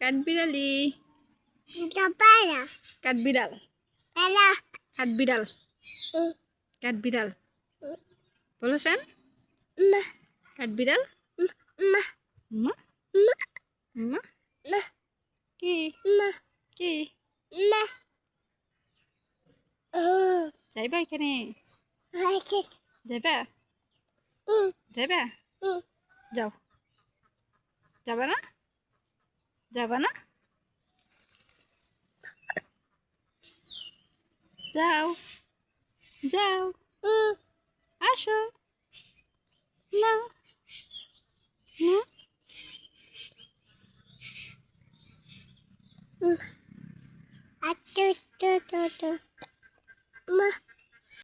কাঠবিড়ালি Capara. কাঠবিড়াল Ella. কাঠবিড়াল কাঠবিড়াল বলেছেন Ma. কাঠবিড়াল Ma. মা Ma. মা Ma. কি Ma. কি Ma. যাইবা এখানে যাইবা যাইবা যাও যাবা না যাবা না যাও যাও আসো না না Ma.